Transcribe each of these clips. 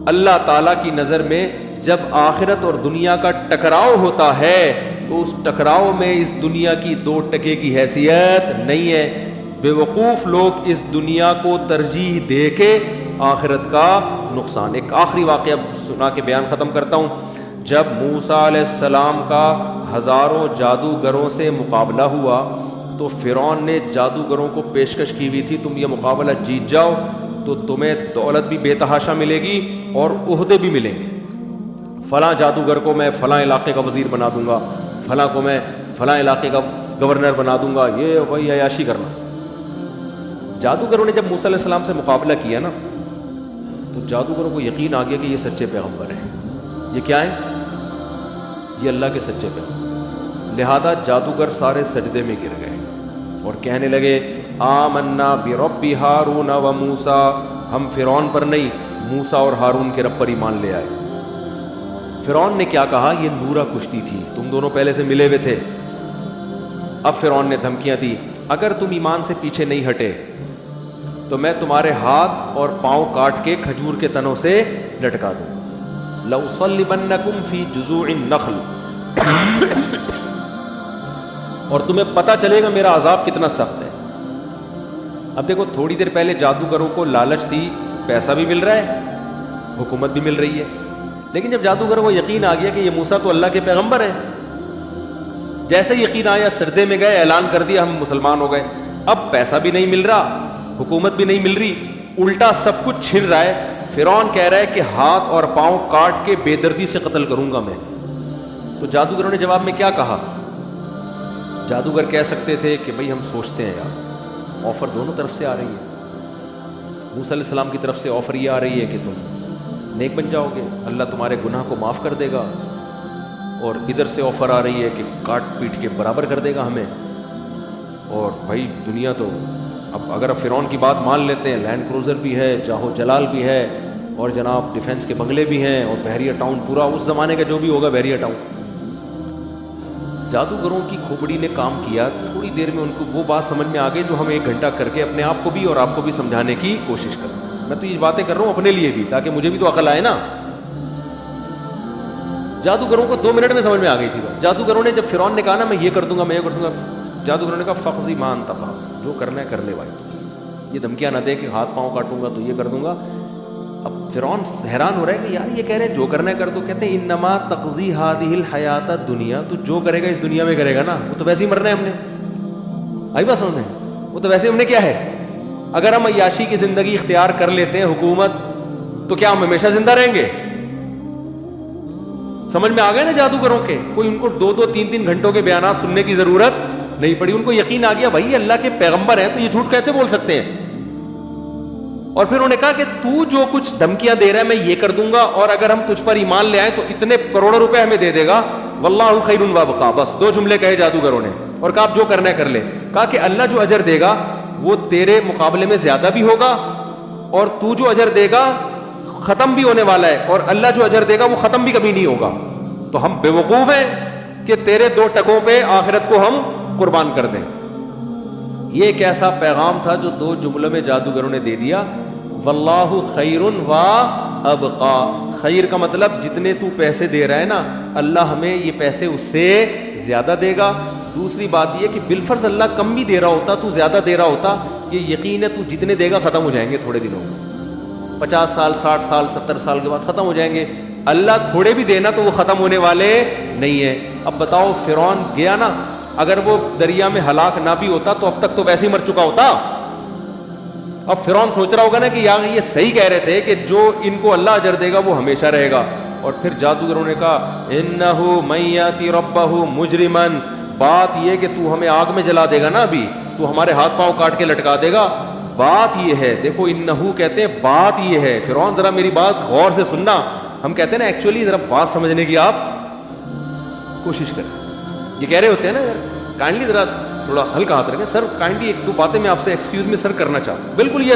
اللہ تعالیٰ کی نظر میں جب آخرت اور دنیا کا ٹکراؤ ہوتا ہے تو اس ٹکراؤ میں اس دنیا کی 2 ٹکے کی حیثیت نہیں ہے. بے وقوف لوگ اس دنیا کو ترجیح دے کے آخرت کا نقصان. ایک آخری واقعہ سنا کے بیان ختم کرتا ہوں. جب موسیٰ علیہ السلام کا ہزاروں جادوگروں سے مقابلہ ہوا تو فرعون نے جادوگروں کو پیشکش کی ہوئی تھی تم یہ مقابلہ جیت جاؤ تو تمہیں دولت بھی بے تحاشا ملے گی اور عہدے بھی ملیں گے. فلاں جادوگر کو میں فلاں علاقے کا وزیر بنا دوں گا, فلاں کو میں فلاں علاقے کا گورنر بنا دوں گا. یہ وہی عیاشی کرنا. جادوگروں نے جب موسیٰ علیہ السلام سے مقابلہ کیا نا تو جادوگروں کو یقین آ گیا کہ یہ سچے پیغمبر ہیں. یہ کیا ہے؟ یہ اللہ کے سچے پیغمبر. لہذا جادوگر سارے سجدے میں گر گئے اور کہنے لگے آمنا برب ہارون و موسیٰ, ہم فرعون پر نہیں موسیٰ اور ہارون کے رب پر ایمان لے آئے. فرعون نے کیا کہا؟ یہ نورا کشتی تھی, تم دونوں پہلے سے ملے ہوئے تھے. اب فرعون نے دھمکیاں دی اگر تم ایمان سے پیچھے نہیں ہٹے تو میں تمہارے ہاتھ اور پاؤں کاٹ کے کھجور کے تنوں سے لٹکا دوں. لَأُصَلِّبَنَّكُمْ فِي جُذُوعِ النَّخْلِ, اور تمہیں پتہ چلے گا میرا عذاب کتنا سخت ہے. اب دیکھو تھوڑی دیر پہلے جادوگروں کو لالچ تھی, پیسہ بھی مل رہا ہے, حکومت بھی مل رہی ہے, لیکن جب جادوگروں کو یقین آ گیا کہ یہ موسیٰ تو اللہ کے پیغمبر ہے, جیسے یقین آیا سردے میں گئے, اعلان کر دیا ہم مسلمان ہو گئے. اب پیسہ بھی نہیں مل رہا, حکومت بھی نہیں مل رہی, الٹا سب کچھ چھن رہا ہے. فرعون کہہ رہا ہے کہ ہاتھ اور پاؤں کاٹ کے بے دردی سے قتل کروں گا میں. تو جادوگروں نے جواب میں کیا کہا؟ جادوگر کہہ سکتے تھے کہ بھئی ہم سوچتے ہیں یار, آفر دونوں طرف سے آ رہی ہے. موسیٰ علیہ السلام کی طرف سے آفر یہ آ رہی ہے کہ تم نیک بن جاؤ گے, اللہ تمہارے گناہ کو معاف کر دے گا, اور ادھر سے آفر آ رہی ہے کہ کاٹ پیٹ کے برابر کر دے گا ہمیں. اور بھائی دنیا تو اب اگر فرعون کی بات مان لیتے ہیں, لینڈ کروزر بھی ہے, جاہو جلال بھی ہے, اور جناب ڈیفنس کے بنگلے بھی ہیں, اور بحریہ ٹاؤن پورا اس زمانے کا جو بھی ہوگا بحریہ ٹاؤن. جادوگروں کی کھوپڑی نے کام کیا. تھوڑی دیر میں ان کو وہ بات سمجھ میں آ گئی جو ہم 1 گھنٹہ کر کے اپنے آپ کو بھی اور آپ کو بھی سمجھانے کی کوشش کریں. میں تو یہ باتیں کر رہا ہوں اپنے لیے بھی تاکہ مجھے بھی تو عقل آئے نا. جادوگروں کو 2 منٹ میں سمجھ میں آ گئی تھی. جادوگروں نے جب فرعون نے کہا نا میں یہ کر دوں گا, میں یہ کر دوں گا, جادوگروں نے کہا فقضی ما انت قاض, جو کرنا ہے کر لے بھائی. تو یہ دھمکیاں نہ دے کہ ہاتھ پاؤں کاٹوں گا تو یہ کر دوں گا. اب فرعون حیران ہو رہا ہے کہ یار یہ کہہ رہے ہیں جو کرنا ہے کر دو. کہتے ہیں انما تقضی هذه الحیات الدنیا, تو جو کرے گا اس دنیا میں کرے گا نا, وہ تو ویسے ہی مرنا ہے ہم نے. آئی بات سمجھ میں؟ وہ تو ویسے ہم نے کیا ہے, اگر ہم عیاشی کی زندگی اختیار کر لیتے ہیں حکومت, تو کیا ہم ہمیشہ زندہ رہیں گے؟ سمجھ میں آ گئے نا جادوگروں کے. کوئی ان کو 2-2 3-3 گھنٹوں کے بیانات سننے کی ضرورت نہیں پڑی. ان کو یقین آ گیا بھائی اللہ کے پیغمبر ہیں تو یہ جھوٹ کیسے بول سکتے ہیں. اور پھر انہوں نے کہا کہ تو جو کچھ دھمکیاں دے رہا ہے میں یہ کر دوں گا, اور اگر ہم تجھ پر ایمان لے آئیں تو اتنے کروڑوں روپے ہمیں دے دے گا. واللہ خیر وابقا, بس 2 جملے کہے جادوگروں نے, اور کہا آپ جو کرنا ہے کر لے. کہا کہ اللہ جو اجر دے گا وہ تیرے مقابلے میں زیادہ بھی ہوگا, اور تو جو اجر دے گا ختم بھی ہونے والا ہے, اور اللہ جو اجر دے گا وہ ختم بھی کبھی نہیں ہوگا. تو ہم بے وقوف ہیں کہ تیرے 2 ٹکوں پہ آخرت کو ہم قربان کر دیں. یہ ایک ایسا پیغام تھا جو 2 جملوں میں جادوگروں نے دے دیا. واللہ خیر و ابقا, خیر کا مطلب جتنے تو پیسے دے رہا ہے نا اللہ ہمیں یہ پیسے اس سے زیادہ دے گا. دوسری بات یہ کہ بالفرض اللہ کم بھی دے رہا ہوتا, تو زیادہ دے رہا ہوتا, یہ یقین ہے تو جتنے دے گا ختم ہو جائیں گے تھوڑے دنوں میں, 50 سال 60 سال 70 سال کے بعد ختم ہو جائیں گے. اللہ تھوڑے بھی دینا تو وہ ختم ہونے والے نہیں ہیں. اب بتاؤ فرعون گیا نا, اگر وہ دریا میں ہلاک نہ بھی ہوتا تو اب تک تو ویسے ہی مر چکا ہوتا. اب فرعون سوچ رہا ہوگا نا کہ یار یہ صحیح کہہ رہے تھے کہ جو ان کو اللہ اجر دے گا وہ ہمیشہ رہے گا. اور پھر جادوگروں نے کہا انہ من یاتی ربہ مجرما, بات یہ کہ تو ہمیں آگ میں جلا دے گا نا, ابھی تو ہمارے ہاتھ پاؤں کاٹ کے لٹکا دے گا. بات یہ ہے, دیکھو انہو کہتے ہیں بات یہ ہے. فرعون ذرا میری بات غور سے سننا. ہم کہتے ہیں نا ایکچولی ذرا بات سمجھنے کی آپ کوشش کریں. یہ کہہ رہے ہوتے ہیں نا کائنڈلی ذرا تھوڑا ہلکا ہاتھ رکھیں, سر کائنڈلی 1-2 باتیں میں آپ سے ایکسکیوز میں سر کرنا چاہتا ہوں. بالکل یہ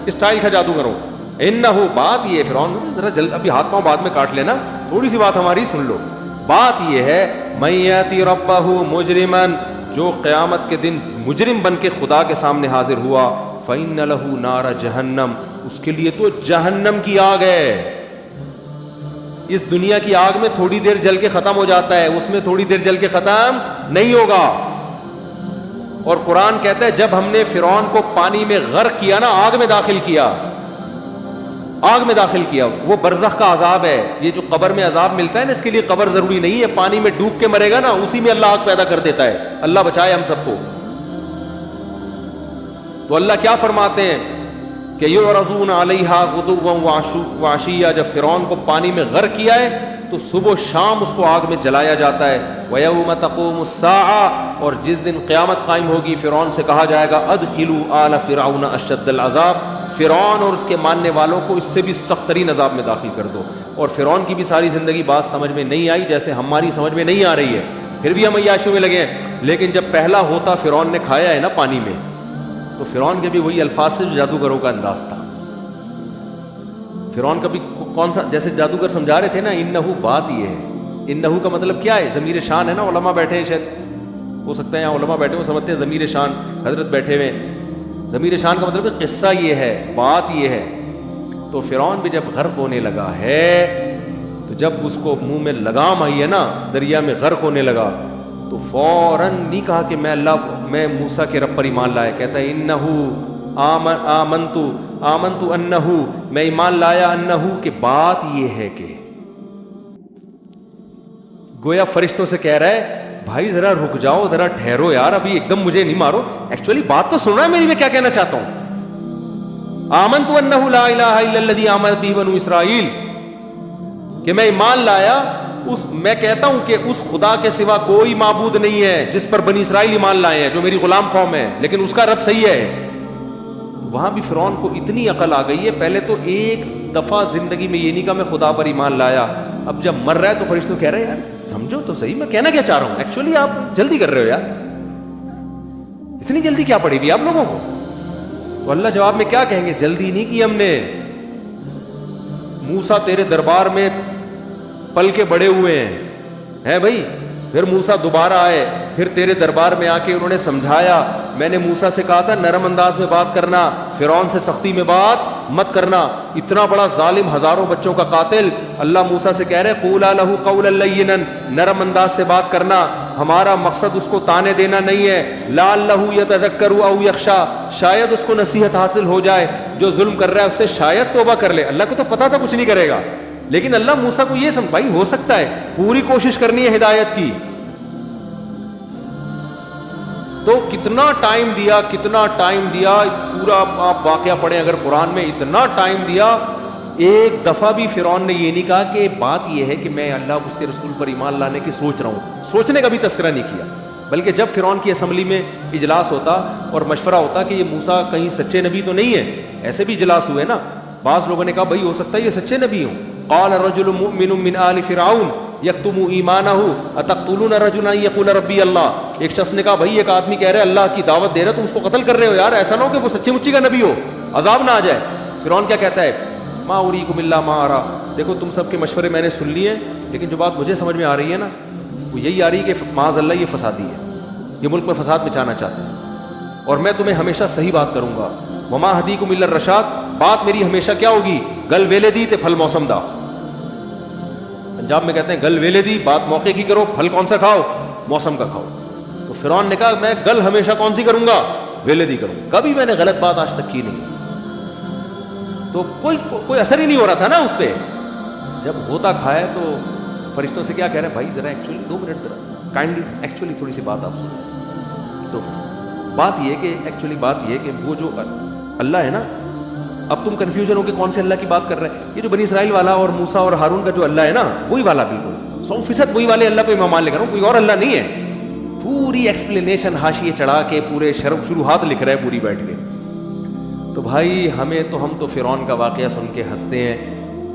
اسٹائل تھا جادوگروں. انہو, بات یہ ہے. فرعون ذرا جلد, ابھی ہاتھ پاؤں بعد میں کاٹ لینا, تھوڑی سی بات ہماری سن لو. بات یہ ہے من یاتی ربہ مجرما, جو قیامت کے دن مجرم بن کے خدا کے سامنے حاضر ہوا, فإن لہ نار جہنم, اس کے لیے تو جہنم کی آگ ہے. اس دنیا کی آگ میں تھوڑی دیر جل کے ختم ہو جاتا ہے, اس میں تھوڑی دیر جل کے ختم نہیں ہوگا. اور قرآن کہتا ہے جب ہم نے فرعون کو پانی میں غرق کیا نا, آگ میں داخل کیا, آگ میں داخل کیا, وہ برزخ کا عذاب ہے. یہ جو قبر میں عذاب ملتا ہے نا, اس کے لیے قبر ضروری نہیں ہے, پانی میں ڈوب کے مرے گا نا, اسی میں اللہ آگ پیدا کر دیتا ہے. اللہ بچائے ہم سب کو. تو اللہ کیا فرماتے ہیں کہ یعرضون علیہا غدوا وعشیا, جب فرعون کو پانی میں غرق کیا ہے تو صبح و شام اس کو آگ میں جلایا جاتا ہے. ویوم تقوم الساعہ, اور جس دن قیامت قائم ہوگی فرعون سے کہا جائے گا ادخلوا آل فرعون اشد العذاب, فرعون اور اس کے ماننے والوں کو اس سے بھی سخت ترین عذاب میں داخل کر دو. اور فرعون کی بھی ساری زندگی بات سمجھ میں نہیں آئی جیسے ہماری سمجھ میں نہیں آ رہی ہے, پھر بھی ہم عیاشیوں میں لگے ہیں. لیکن جب پہلا ہوتا فرعون نے کھایا ہے نا پانی میں, تو فرعون کے بھی وہی الفاظ سے جو جادوگروں کا انداز تھا. فرعون کا بھی کون سا, جیسے جادوگر سمجھا رہے تھے نا, انہو, بات یہ ہے, انہو کا مطلب کیا ہے, ضمیر شان ہے نا. علماء بیٹھے ہیں, شاید ہو سکتا ہے یہاں علماء بیٹھے ہوں, سمجھتے ہیں ضمیر شان, حضرت بیٹھے ہوئے. ضمیر شان کا مطلب قصہ یہ ہے, بات یہ ہے. تو فرعون بھی جب غرق ہونے لگا ہے, تو جب اس کو منہ میں لگام آئی ہے نا, دریا میں غرق ہونے لگا, تو فوراً نہیں کہا کہ میں اللہ, میں موسیٰ کے رب پر ایمان لایا. کہتا ہے انہو آمنتو انہو, میں ایمان لایا, انہو, کہ بات یہ ہے کہ, گویا فرشتوں سے کہہ رہا ہے بھائی ذرا رک جاؤ, ذرا ٹھہرو یار, ابھی ایک دم مجھے نہیں مارو, ایکچولی بات تو سن رہا ہے میری, میں کیا کہنا چاہتا ہوں. آمنتو انہو لا الہ الا الذی آمنت بہ بنو اسرائیل, کہ میں ایمان لایا اس, میں کہتا ہوں کہ اس خدا کے سوا کوئی معبود نہیں ہے جس پر بنی اسرائیل ایمان لائے ہیں, جو میری غلام قوم ہے, لیکن اس کا رب صحیح ہے. وہاں بھی فرعون کو اتنی عقل آ گئی ہے, پہلے تو ایک دفعہ زندگی میں یہ نہیں کہا میں خدا پر ایمان لایا, اب جب مر رہا ہے تو فرشتوں کہہ رہے ہیں یار سمجھو تو صحیح میں کہنا کیا چاہ رہا ہوں, ایکچولی آپ جلدی کر رہے ہو یار, اتنی جلدی کیا پڑی ہوئی آپ لوگوں کو. تو اللہ جواب میں کیا کہیں گے, جلدی نہیں کی ہم نے, موسیٰ تیرے دربار میں پل کے بڑے ہوئے ہیں بھائی. پھر موسیٰ دوبارہ آئے, پھر تیرے دربار میں آ کے انہوں نے سمجھایا. میں نے موسیٰ سے کہا تھا نرم انداز میں بات کرنا, فرعون سے سختی میں بات مت کرنا, اتنا بڑا ظالم, ہزاروں بچوں کا قاتل. اللہ موسیٰ سے کہہ رہے قولا لہ قولا لینا, نرم انداز سے بات کرنا, ہمارا مقصد اس کو تانے دینا نہیں ہے. لعلہ یتذکر او یخشی, شاید اس کو نصیحت حاصل ہو جائے, جو ظلم کر رہا ہے اس سے شاید توبہ کر لے. اللہ کو تو پتا تھا کچھ نہیں کرے گا, لیکن اللہ موسیٰ کو یہ سمجھ, بھائی ہو سکتا ہے, پوری کوشش کرنی ہے ہدایت کی. تو کتنا ٹائم دیا, کتنا ٹائم دیا, پورا آپ واقعہ پڑھیں اگر قرآن میں, اتنا ٹائم دیا. ایک دفعہ بھی فرعون نے یہ نہیں کہا کہ بات یہ ہے کہ میں اللہ اس کے رسول پر ایمان لانے کی سوچ رہا ہوں, سوچنے کا بھی تذکرہ نہیں کیا. بلکہ جب فرعون کی اسمبلی میں اجلاس ہوتا اور مشورہ ہوتا کہ یہ موسیٰ کہیں سچے نبی تو نہیں ہے, ایسے بھی اجلاس ہوئے نا, بعض لوگوں نے کہا بھائی ہو سکتا ہے یہ سچے نبی ہوں. قال رجل مؤمن من آل فرعون یکتم ایمانہ اتقتلون رجلا یقول ربی اللہ, ایک شخص نے کہا بھائی ایک آدمی کہہ رہے اللہ کی دعوت دے رہا تم اس کو قتل کر رہے ہو, یار ایسا نہ ہو کہ وہ سچی مچی کا نبی ہو, عذاب نہ آ جائے. فرعون کیا کہتا ہے, ما اریکم الا ما ارى, دیکھو تم سب کے مشورے میں نے سن لیے, لیکن جو بات مجھے سمجھ میں آ رہی ہے نا وہ یہی آ رہی ہے کہ معاذ اللہ یہ فسادی ہے, یہ ملک میں فساد مچانا چاہتے ہیں, اور میں تمہیں ہمیشہ صحیح بات کروں گا. وما ہدیکم الا الرشاد, بات میری ہمیشہ کیا ہوگی, گل ویلے دی تے پھل موسم دا. پنجاب میں کہتے ہیں گل ویلے دی, بات موقع کی کرو, پھل کون سا کھاؤ, موسم کا کھاؤ. تو فرعون نے کہا میں گل ہمیشہ کون سی کروں گا, ویلے دی کروں, کبھی میں نے غلط بات آج تک کی نہیں. تو کوئی اثر ہی نہیں ہو رہا تھا نا اس پہ. جب ہوتا کھائے تو فرشتوں سے کیا کہہ رہے ہیں, بھائی ذرا ایکچولی 2 منٹ ذرا کائنڈلی ایکچولی تھوڑی سی بات آپ سنیں. تو بات یہ کہ ایکچولی بات یہ کہ وہ جو اللہ ہے نا, اب تم کنفیوژن ہو کہ کون سے اللہ کی بات کر رہے ہیں. یہ جو بنی اسرائیل والا اور موسیٰ اور ہارون کا جو اللہ ہے نا, وہی والا, بالکل 100% وہی والے اللہ پہ میں مان لے کر ہوں, کوئی اور اللہ نہیں ہے. پوری ایکسپلینیشن حاشیے چڑھا کے پورے شروحات لکھ رہے ہیں پوری بیٹھ کے. تو بھائی ہم تو فرعون کا واقعہ سن کے ہنستے ہیں,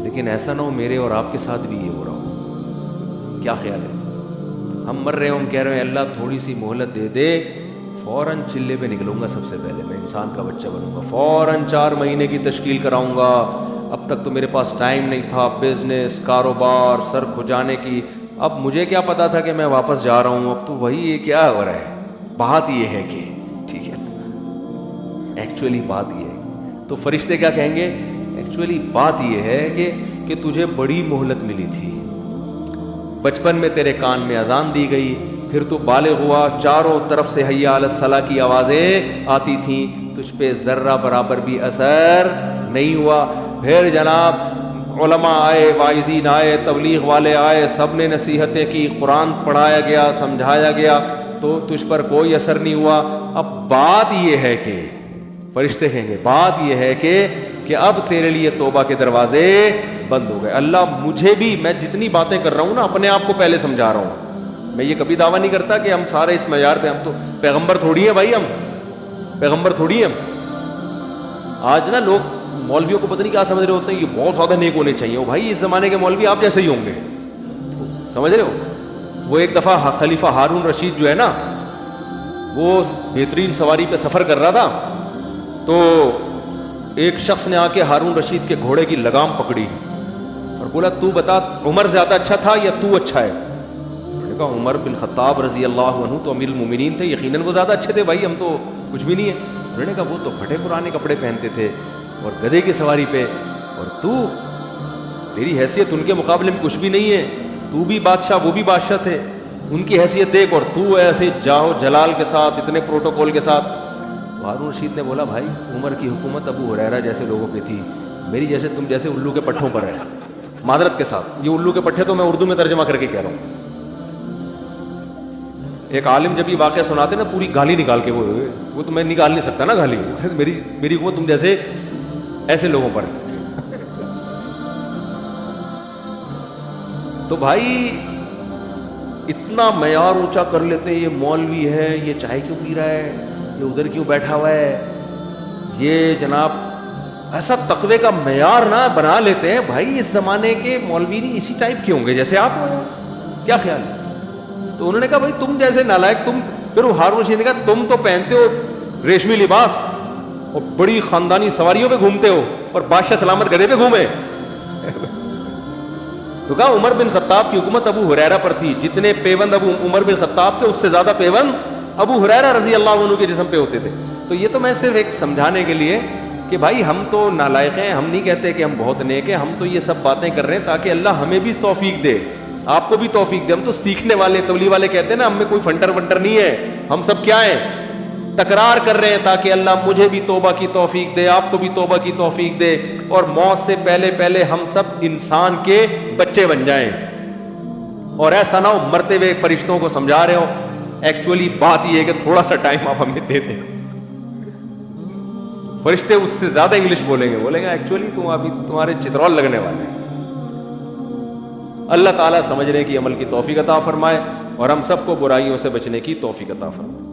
لیکن ایسا نہ ہو میرے اور آپ کے ساتھ بھی یہ ہو رہا ہو. کیا خیال ہے, ہم مر رہے ہیں, ہم کہہ رہے ہیں اللہ تھوڑی سی مہلت دے دے, فوراً چلے پہ نکلوں گا, سب سے پہلے میں انسان کا بچہ بنوں گا, فوراً 4 مہینے کی تشکیل کراؤں گا. اب تک تو میرے پاس ٹائم نہیں تھا, بزنس کاروبار سر کھجانے کی, اب مجھے کیا پتا تھا کہ میں واپس جا رہا ہوں. اب تو وہی یہ کیا ہو رہا ہے, بات یہ ہے کہ ٹھیک ہے ایکچولی بات یہ ہے. تو فرشتے کیا کہیں گے, ایکچولی بات یہ ہے کہ تجھے بڑی مہلت ملی تھی، بچپن میں تیرے کان میں اذان دی گئی، پھر تو بالغ ہوا، چاروں طرف سے حی علی الصلاۃ کی آوازیں آتی تھیں، تجھ پہ ذرہ برابر بھی اثر نہیں ہوا۔ پھر جناب علماء آئے، واعظین آئے، تبلیغ والے آئے، سب نے نصیحتیں کی، قرآن پڑھایا گیا، سمجھایا گیا، تو تجھ پر کوئی اثر نہیں ہوا۔ اب بات یہ ہے کہ فرشتے کہیں گے، بات یہ ہے کہ اب تیرے لیے توبہ کے دروازے بند ہو گئے۔ اللہ مجھے بھی، میں جتنی باتیں کر رہا ہوں نا اپنے آپ کو پہلے سمجھا رہا ہوں، میں یہ کبھی دعویٰ نہیں کرتا کہ ہم سارے اس معیار پہ، ہم تو پیغمبر تھوڑی ہیں بھائی، ہم پیغمبر تھوڑی ہیں۔ آج نا لوگ مولویوں کو پتہ نہیں کیا سمجھ رہے ہوتے ہیں، یہ بہت زیادہ نیک ہونے چاہیے۔ بھائی اس زمانے کے مولوی آپ جیسے ہی ہوں گے، سمجھ رہے ہو؟ وہ ایک دفعہ خلیفہ ہارون رشید جو ہے نا، وہ بہترین سواری پہ سفر کر رہا تھا، تو ایک شخص نے آ کے ہارون رشید کے گھوڑے کی لگام پکڑی اور بولا تو بتا عمر زیادہ اچھا تھا یا تو اچھا ہے؟ انہوں نے کہا عمر بن خطاب رضی اللہ عنہ تو امیر المومنین تھے، یقیناً وہ زیادہ اچھے تھے بھائی، ہم تو کچھ بھی نہیں ہے۔ انہوں نے کہا وہ تو پھٹے پرانے کپڑے پہنتے تھے اور گدھے کی سواری پہ، اور تو تیری حیثیت ان کے مقابلے میں کچھ بھی نہیں ہے، تو بھی بادشاہ وہ بھی بادشاہ تھے، ان کی حیثیت دیکھ، اور تو ایسے جاہو جلال کے ساتھ اتنے پروٹوکول کے ساتھ۔ تو ہارون رشید نے بولا بھائی عمر کی حکومت ابو ہریرہ جیسے لوگوں پہ تھی، میری جیسے تم جیسے الو کے پٹھوں پر ہے، معذرت کے ساتھ یہ الو کے پٹھے تو میں اردو میں ترجمہ کر کے کہہ رہا ہوں۔ ایک عالم جب یہ واقعہ سناتے نا پوری گالی نکال کے، وہ تو میں نکال نہیں سکتا نا گالی، میری حکومت تم جیسے ایسے لوگوں پر ہے۔ تو بھائی اتنا معیار اونچا کر لیتے ہیں، یہ مولوی ہے، یہ چائے کیوں پی رہا ہے، یہ ادھر کیوں بیٹھا ہوا ہے، یہ جناب ایسا تقوی کا معیار نہ بنا لیتے ہیں۔ بھائی اس زمانے کے مولوی نہیں اسی ٹائپ کے ہوں گے جیسے آپ ہو، کیا خیال ہے؟ تو انہوں نے کہا بھائی تم جیسے نالائق، تم پھر ہارون رشید نے کہا تم تو پہنتے ہو ریشمی لباس اور بڑی خاندانی سواریوں پہ گھومتے ہو، اور بادشاہ سلامت گدھے پہ گھومے۔ تو کہا عمر بن خطاب کی حکومت ابو ہریرہ پر تھی، جتنے پیوند ابو عمر بن خطاب تھے اس سے زیادہ پیوند ابو ہریرہ رضی اللہ عنہ کے جسم پہ ہوتے تھے۔ تو یہ تو میں صرف ایک سمجھانے کے لیے کہ بھائی ہم تو نالائق ہیں، ہم نہیں کہتے کہ ہم بہت نیک ہیں، ہم تو یہ سب باتیں کر رہے ہیں تاکہ اللہ ہمیں بھی توفیق دے، آپ کو بھی توفیق دے۔ ہم تو سیکھنے والے، تبلیغ والے کہتے ہیں نا ہم میں کوئی فنٹر ونٹر نہیں ہے، ہم سب کیا ہیں، تکرار کر رہے ہیں تاکہ اللہ مجھے بھی توبہ کی توفیق دے، آپ کو بھی توبہ کی توفیق دے، اور موت سے پہلے پہلے ہم سب انسان کے بچے بن جائیں، اور ایسا نہ ہو مرتے ہوئے فرشتوں کو سمجھا رہے ہو۔ ایکچولی بات یہ ہے کہ تھوڑا سا ٹائم آپ ہمیں دے دیں، فرشتے اس سے زیادہ انگلش بولیں گے ایکچولی تم ابھی تمہارے چترول لگنے والے ہیں۔ اللہ تعالیٰ سمجھنے کی عمل کی توفیق عطا فرمائے، اور ہم سب کو برائیوں سے بچنے کی توفیق عطا فرمائے۔